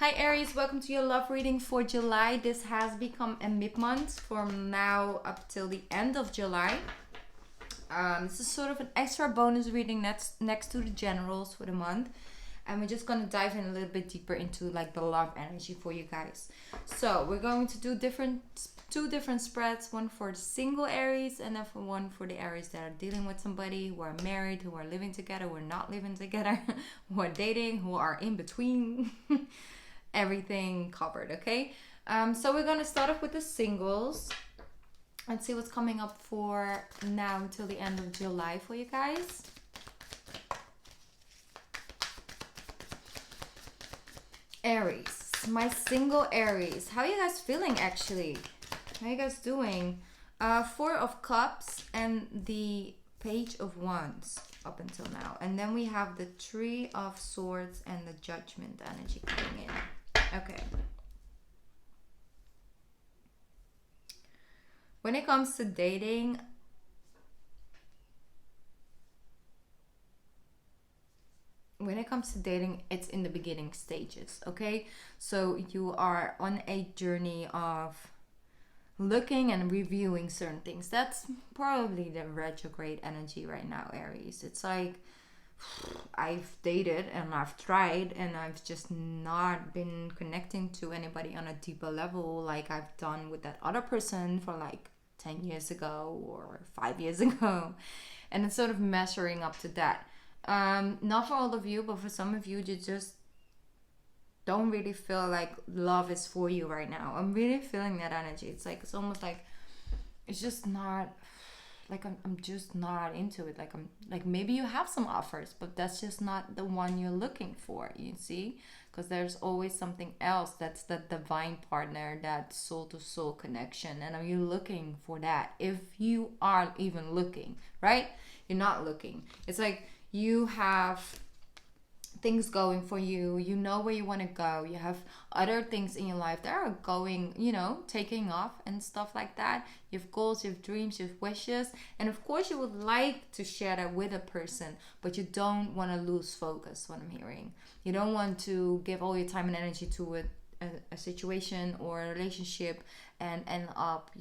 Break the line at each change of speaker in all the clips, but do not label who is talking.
Hi Aries, welcome to your love reading for July. This has become a mid-month from now up till the end of July. This is sort of an extra bonus reading that's next to the generals for the month. And we're just going to dive in a little bit deeper into like the love energy for you guys. So we're going to do two different spreads, one for the single Aries and then for one for the Aries that are dealing with somebody, who are married, who are living together, who are not living together, who are dating, who are in between. Everything covered, okay? So we're gonna start off with the singles and see what's coming up for now until the end of July for you guys. Aries, my single Aries. How are you guys feeling actually? How are you guys doing? Four of Cups and the Page of Wands up until now. And then we have the Three of Swords and the Judgment energy coming in. Okay. When it comes to dating, it's in the beginning stages, okay? So you are on a journey of looking and reviewing certain things. That's probably the retrograde energy right now, Aries. It's like I've dated and I've tried and I've just not been connecting to anybody on a deeper level like I've done with that other person for like 10 years ago or 5 years ago. And it's sort of measuring up to that. Not for all of you, but for some of you, you just don't really feel like love is for you right now. I'm really feeling that energy. It's like, it's almost like it's just not like I'm just not into it. Like I'm like, maybe you have some offers, but that's just not the one you're looking for, you see? Because there's always something else that's the divine partner, that soul to soul connection. And are you looking for that? If you are even looking, right? You're not looking. It's like you have things going for you, you know where you want to go, you have other things in your life that are going, taking off and stuff like that. You have goals, you have dreams, you have wishes, and of course you would like to share that with a person, but you don't want to lose focus. What I'm hearing, you don't want to give all your time and energy to a situation or a relationship and end up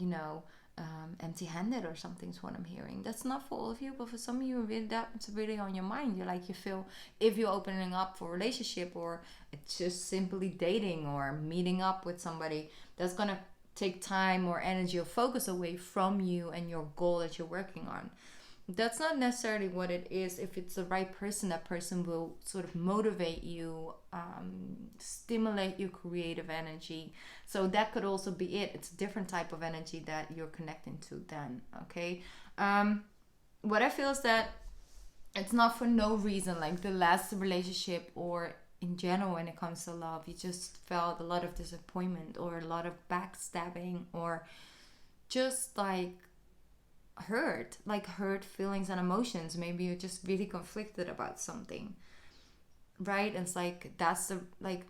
empty-handed or something is what I'm hearing. That's not for all of you, but for some of you, really, that's really on your mind. You feel if you're opening up for a relationship or it's just simply dating or meeting up with somebody, that's gonna take time or energy or focus away from you and your goal that you're working on. That's not necessarily what it is. If it's the right person, that person will sort of motivate you, stimulate your creative energy. So that could also be it. It's a different type of energy that you're connecting to then, okay? What I feel is that it's not for no reason. Like the last relationship or in general when it comes to love, you just felt a lot of disappointment or a lot of backstabbing or just like hurt feelings and emotions. Maybe you're just really conflicted about something, right? And it's like that's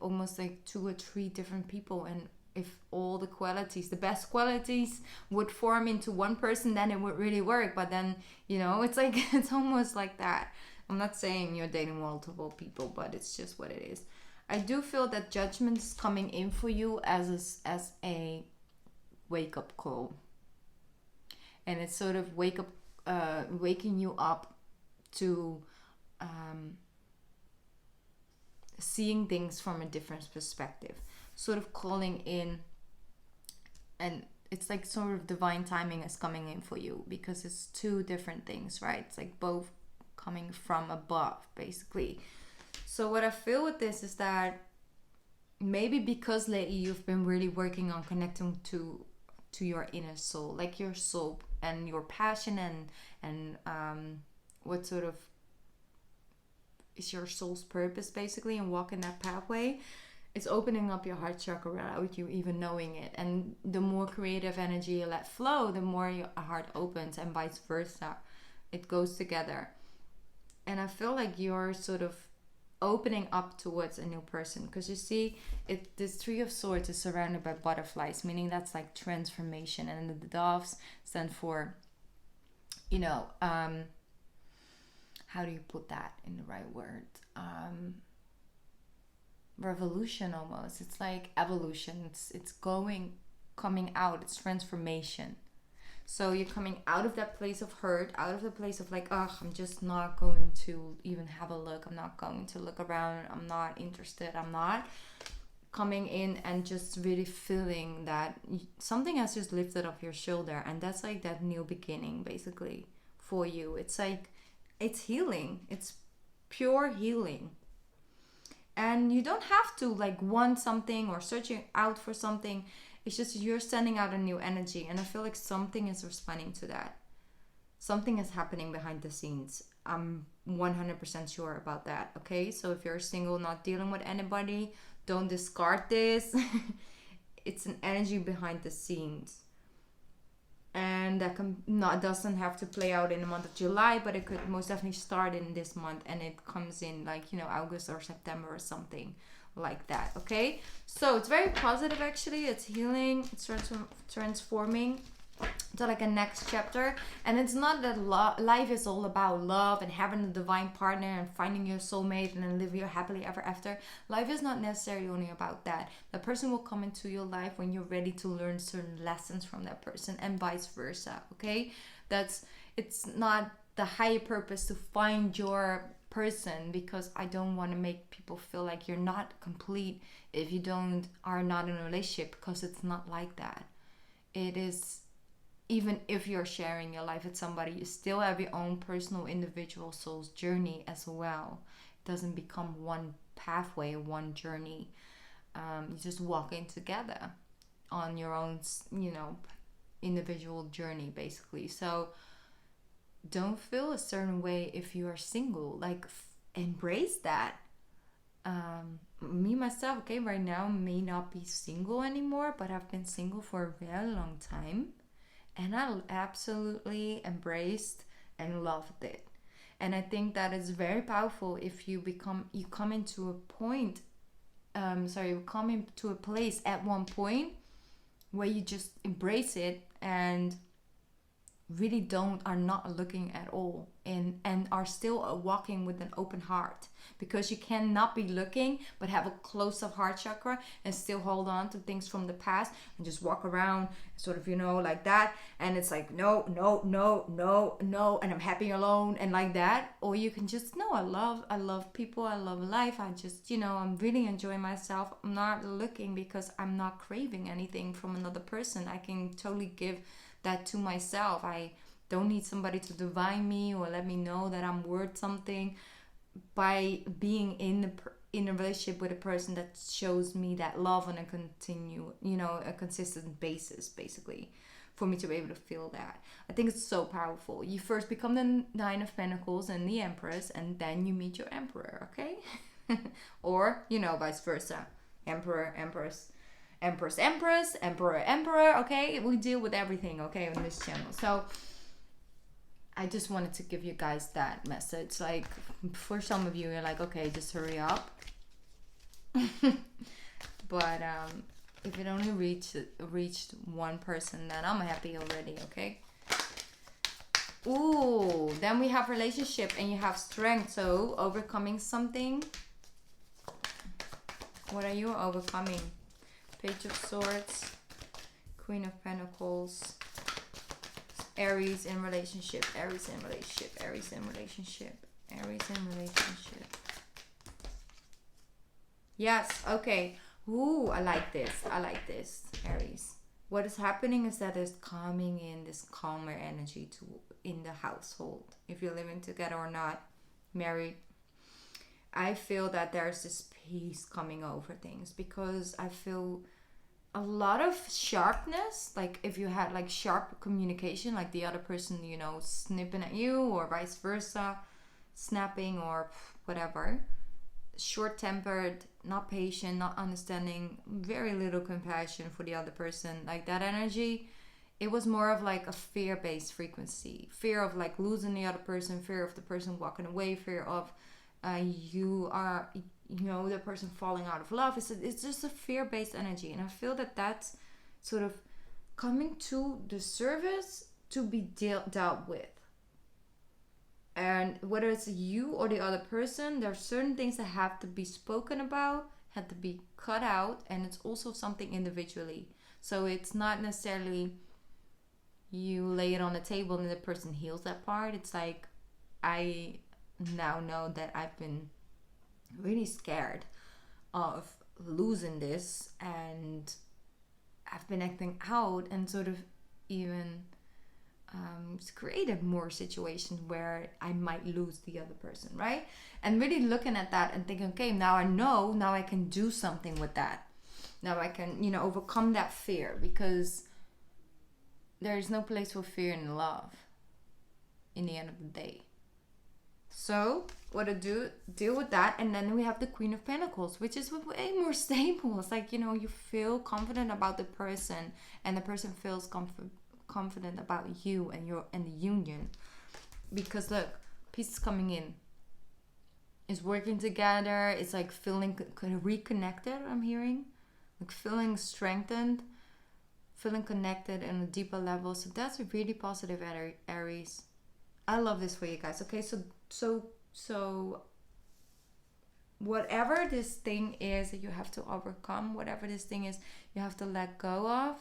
almost like 2 or 3 different people, and if all the qualities, the best qualities, would form into one person, then it would really work. But then it's like it's almost like that. I'm not saying you're dating multiple people, but it's just what it is. I do feel that judgment is coming in for you as a wake-up call. And it's sort of waking you up to seeing things from a different perspective, sort of calling in, and it's like sort of divine timing is coming in for you because it's 2 different things, right? It's like both coming from above, basically. So what I feel with this is that maybe because lately you've been really working on connecting to your inner soul, like your soul and your passion and what sort of is your soul's purpose, basically, and walking that pathway. It's opening up your heart chakra without you even knowing it. And the more creative energy you let flow, the more your heart opens, and vice versa. It goes together. And I feel like you're sort of opening up towards a new person, because you see this 3 of Swords is surrounded by butterflies, meaning that's like transformation, and the doves stand for how do you put that in the right word, revolution almost. It's like evolution. It's coming out. It's transformation. So you're coming out of that place of hurt, out of the place of like, oh, I'm just not going to even have a look. I'm not going to look around. I'm not interested. I'm not coming in and just really feeling that something has just lifted off your shoulder. And that's like that new beginning basically for you. It's like, it's healing. It's pure healing. And you don't have to like want something or searching out for something. It's just you're sending out a new energy. And I feel like something is responding to that. Something is happening behind the scenes. I'm 100% sure about that. Okay, so if you're single, not dealing with anybody, don't discard this. It's an energy behind the scenes. And that doesn't have to play out in the month of July, but it could most definitely start in this month, and it comes in like, August or September or something like that. Okay, so it's very positive actually. It's healing, it's transforming to like a next chapter. And it's not that life is all about love and having a divine partner and finding your soulmate and then live your happily ever after. Life is not necessarily only about that. The person will come into your life when you're ready to learn certain lessons from that person, and vice versa. Okay, it's not the higher purpose to find your person, because I don't want to make people feel like you're not complete if you are not in a relationship, because it's not like that. It is, even if you're sharing your life with somebody, you still have your own personal individual soul's journey as well. It doesn't become one pathway, one journey. You just walk in together on your own, individual journey basically. So don't feel a certain way if you are single. Like, embrace that. Me myself, okay, right now may not be single anymore, but I've been single for a very long time. And I absolutely embraced and loved it. And I think that is very powerful if you come into a place at one point where you just embrace it and really are not looking at all, and are still walking with an open heart, because you cannot be looking but have a closed up heart chakra and still hold on to things from the past and just walk around sort of like that, and it's like no, and I'm happy alone and like that. Or you can just I love people, I love life, I just I'm really enjoying myself. I'm not looking because I'm not craving anything from another person. I can totally give that to myself. I don't need somebody to divine me or let me know that I'm worth something by being in a relationship with a person that shows me that love on a consistent basis, basically, for me to be able to feel that. I think it's so powerful. You first become the Nine of Pentacles and the Empress, and then you meet your Emperor, okay? Or, vice versa. Emperor, Empress. Empress, Emperor, Emperor, okay? We deal with everything, okay, on this channel. So I just wanted to give you guys that message. Like, for some of you, you're like, okay, just hurry up. But if it only reached one person, then I'm happy already, okay? Ooh, then we have relationship and you have strength. So overcoming something. What are you overcoming? Page of Swords, Queen of Pentacles, Aries in relationship, Aries in relationship, Aries in relationship, Aries in relationship. Yes, okay. Ooh, I like this, Aries. What is happening is that there's coming in this calmer energy in the household. If you're living together or not, married, I feel that there's this peace coming over things, because I feel a lot of sharpness. Like if you had like sharp communication, like the other person, snipping at you, or vice versa, snapping or whatever. Short-tempered, not patient, not understanding, very little compassion for the other person. Like that energy, it was more of like a fear-based frequency. Fear of like losing the other person, fear of the person walking away, fear of the person falling out of love. It's just a fear-based energy, and I feel that that's sort of coming to the surface to be dealt with. And whether it's you or the other person, there are certain things that have to be spoken about had to be cut out, and it's also something individually. So it's not necessarily you lay it on the table and the person heals that part. It's like, I now know that I've been really scared of losing this, and I've been acting out and sort of even created more situations where I might lose the other person, right? And really looking at that and thinking, okay, now I know, now I can do something with that. Now I can, you know, overcome that fear, because there is no place for fear in love in the end of the day. So what to do, deal with that. And then we have the Queen of Pentacles, which is way more stable. It's like, you know, you feel confident about the person, and the person feels confident about you and the union. Because look, peace is coming in. It's working together. It's like feeling reconnected, I'm hearing. Like feeling strengthened, feeling connected on a deeper level. So that's a really positive, Aries. I love this for you guys. Okay, so whatever this thing is that you have to overcome, whatever this thing is you have to let go of.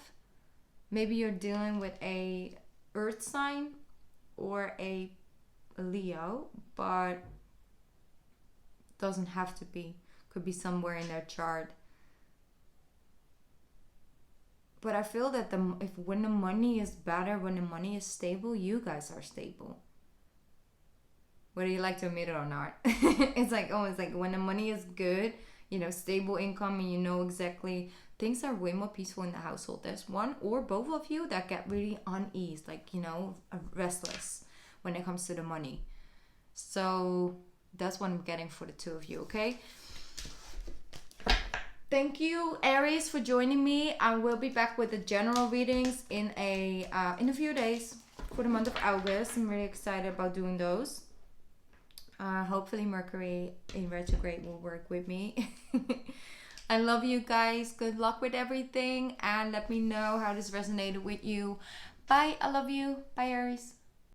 Maybe you're dealing with a earth sign or a Leo, but doesn't have to be. Could be somewhere in their chart. But I feel that when the money is better, when the money is stable, you guys are stable. Whether you like to admit it or not. It's like, oh, it's like when the money is good, you know, stable income, and you know exactly, things are way more peaceful in the household. There's one or both of you that get really uneased, like, you know, restless when it comes to the money. So that's what I'm getting for the two of you, okay? Thank you, Aries, for joining me. I will be back with the general readings in a few days for the month of August. I'm really excited about doing those. Hopefully Mercury in retrograde will work with me. I love you guys. Good luck with everything, and let me know how this resonated with you. Bye. I love you. Bye, Aries.